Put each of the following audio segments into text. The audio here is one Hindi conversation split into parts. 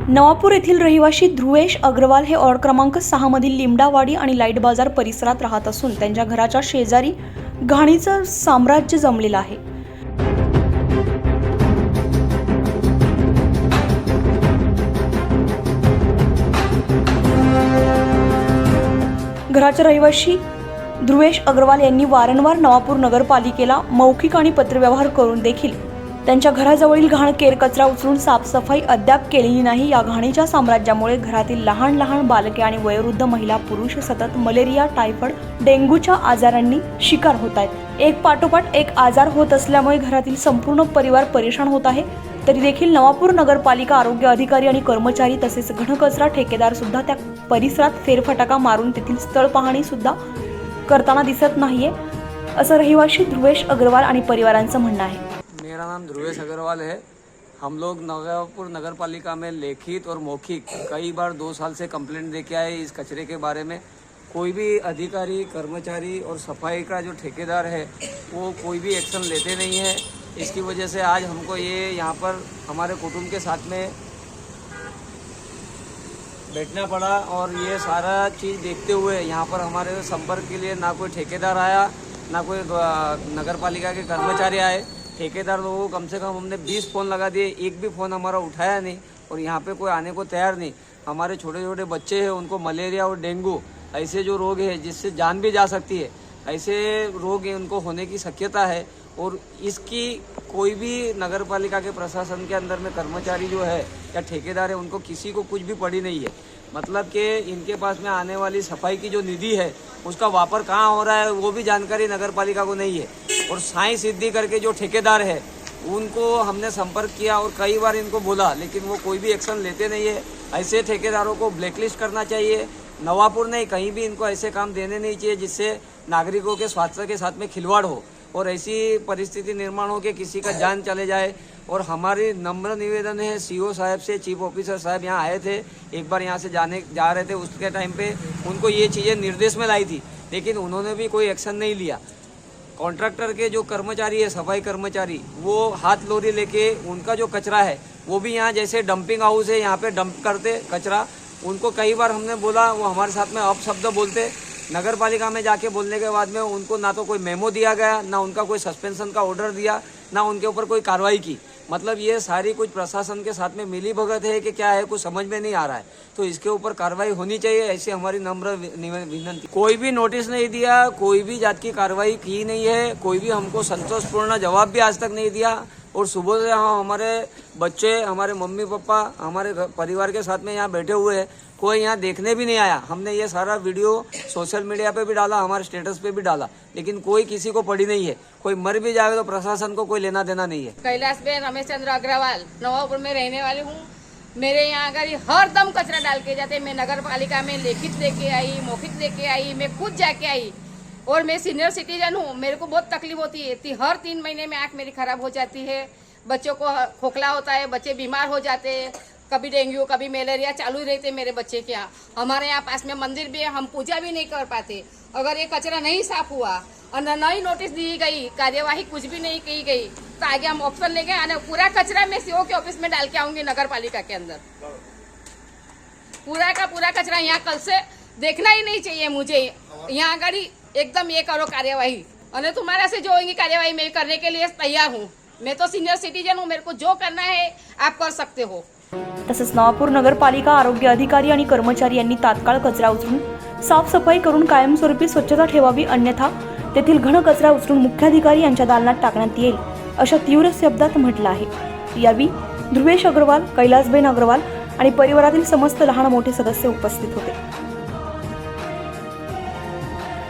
नवापूर येथील रहिवासी ध्रुवेश अग्रवाल हे वॉर्ड क्रमांक 6 मधील लिमडावाडी आणि लाईट बाजार परिसरात राहत असून त्यांच्या घराच्या शेजारी घाणीचं साम्राज्य जमलेलं आहे। घराचे रहिवासी ध्रुवेश अग्रवाल यांनी वारंवार नवापूर नगरपालिकेला मौखिक आणि पत्रव्यवहार करून देखील त्यांच्या घराजवळील घाण केर कचरा उचलून साफसफाई अद्याप केलेली नाही। या घाणीच्या साम्राज्यामुळे घरातील लहान लहान बालके आणि वयोवृद्ध महिला पुरुष सतत मलेरिया, टायफॉइड, डेंग्यूच्या आजारांनी शिकार होत आहेत। एक पाठोपाठ एक आजार होत असल्यामुळे घरातील संपूर्ण परिवार परेशान होत आहे। तरी देखील नवापूर नगरपालिका आरोग्य अधिकारी आणि कर्मचारी तसेच घनकचरा ठेकेदार सुद्धा त्या परिसरात फेरफटका मारून तेथील स्थळ पाहणी सुद्धा करताना दिसत नाहीये, असं रहिवासी ध्रुवेश अग्रवाल आणि परिवारांचं म्हणणं आहे। मेरा नाम ध्रुवेश अग्रवाल है। हम लोग नवापुर नगर पालिका में लिखित और मौखिक कई बार 2 साल से कंप्लेंट देके आए इस कचरे के बारे में। कोई भी अधिकारी, कर्मचारी और सफाई का जो ठेकेदार है वो कोई भी एक्शन लेते नहीं है। इसकी वजह से आज हमको ये यहाँ पर हमारे कुटुंब के साथ में बैठना पड़ा और ये सारा चीज़ देखते हुए यहाँ पर हमारे संपर्क के लिए ना कोई ठेकेदार आया, ना कोई नगर पालिका के कर्मचारी आए। ठेकेदार लोगों को कम से कम हमने 20 फ़ोन लगा दिए, एक भी फ़ोन हमारा उठाया नहीं और यहाँ पे कोई आने को तैयार नहीं। हमारे छोटे छोटे बच्चे हैं, उनको मलेरिया और डेंगू ऐसे जो रोग है जिससे जान भी जा सकती है, ऐसे रोग उनको होने की शक्यता है। और इसकी कोई भी नगर पालिका के प्रशासन के अंदर में कर्मचारी जो है या ठेकेदार है उनको किसी को कुछ भी पड़ी नहीं है। मतलब कि इनके पास में आने वाली सफाई की जो निधि है उसका वापर कहाँ हो रहा है वो भी जानकारी नगर पालिका को नहीं है। और साई सिद्धि करके जो ठेकेदार है उनको हमने संपर्क किया और कई बार इनको बोला, लेकिन वो कोई भी एक्शन लेते नहीं है। ऐसे ठेकेदारों को ब्लैकलिस्ट करना चाहिए। नवापुर नहीं, कहीं भी इनको ऐसे काम देने नहीं चाहिए जिससे नागरिकों के स्वास्थ्य के साथ में खिलवाड़ हो और ऐसी परिस्थिति निर्माण हो कि किसी का जान चले जाए। और हमारी नम्र निवेदन है सीओ साहब से, चीफ ऑफिसर साहब यहाँ आए थे, एक बार यहाँ से जा रहे थे, उसके टाइम पे उनको ये चीज़ें निर्देश में लाई थी, लेकिन उन्होंने भी कोई एक्शन नहीं लिया। कॉन्ट्रैक्टर के जो कर्मचारी है, सफाई कर्मचारी, वो हाथ लोरी लेके उनका जो कचरा है वो भी यहाँ जैसे डंपिंग हाउस है यहाँ पे डंप करते कचरा। उनको कई बार हमने बोला, वो हमारे साथ में अपशब्द बोलते। नगर पालिका में जाके बोलने के बाद में उनको ना तो कोई मेमो दिया गया, ना उनका कोई सस्पेंशन का ऑर्डर दिया, ना उनके ऊपर कोई कार्रवाई की। मतलब ये सारी कुछ प्रशासन के साथ में मिली भगत है कि क्या है, कुछ समझ में नहीं आ रहा है। तो इसके ऊपर कार्रवाई होनी चाहिए, ऐसी हमारी नम्र विनती। कोई भी नोटिस नहीं दिया, कोई भी जात की कार्रवाई की नहीं है, कोई भी हमको संतोषपूर्ण जवाब भी आज तक नहीं दिया। और सुबह से हमारे बच्चे, हमारे मम्मी पापा, हमारे परिवार के साथ में यहाँ बैठे हुए हैं, कोई यहाँ देखने भी नहीं आया। हमने ये सारा वीडियो सोशल मीडिया पे भी डाला, हमारे स्टेटस पे भी डाला, लेकिन कोई किसी को पड़ी नहीं है। कोई मर भी जाए तो प्रशासन को कोई लेना देना नहीं है। कैलाश बेन रमेश चंद्र अग्रवाल नवापुर में रहने वाली हूँ। मेरे यहाँ अगर हर दम कचरा डाल के जाते, मैं नगर पालिका में लिखित लेके आई, मौखिक लेके आई, मैं खुद जाके आई। और मैं सीनियर सिटीजन हूँ, मेरे को बहुत तकलीफ होती है। हर 3 महीने में आँख मेरी खराब हो जाती है, बच्चों को खोखला होता है, बच्चे बीमार हो जाते हैं, कभी डेंगू कभी मलेरिया चालू ही रहते मेरे बच्चे के यहाँ। हमारे यहाँ पास में मंदिर भी है, हम पूजा भी नहीं कर पाते। अगर ये कचरा नहीं साफ हुआ और नई नोटिस दी गई, कार्यवाही कुछ भी नहीं की गई, तो आगे हम ऑप्शन लेंगे आने पूरा कचरा मैं सीओ के ऑफिस में डाल के आऊंगी नगर पालिका के अंदर। पूरा का पूरा कचरा यहाँ कल से देखना ही नहीं चाहिए मुझे। यहाँ गाड़ी एकदम ये करो कार्यवाही, और तुम्हारा से जो होगी कार्यवाही मैं करने के लिए तैयार हूँ। मैं तो सीनियर सिटीजन हूँ, मेरे को जो करना है आप कर सकते हो। तसेच नवापूर नगरपालिका आरोग्य अधिकारी आणि कर्मचारी यांनी तात्काळ कचरा उचलून साफसफाई करून कायमस्वरूपी स्वच्छता ठेवावी, अन्यथा तेथील घन कचरा उचलून मुख्याधिकारी यांच्या दालनात टाकण्यात येईल, अशा तीव्र शब्दात म्हटलं आहे। यावेळी ध्रुवेश अग्रवाल, कैलासबेन अग्रवाल आणि परिवारातील समस्त लहान मोठे सदस्य उपस्थित होते।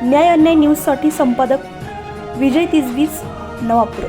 न्याय अन्याय न्यूजसाठी संपादक विजय तिजवीज, नवापूर।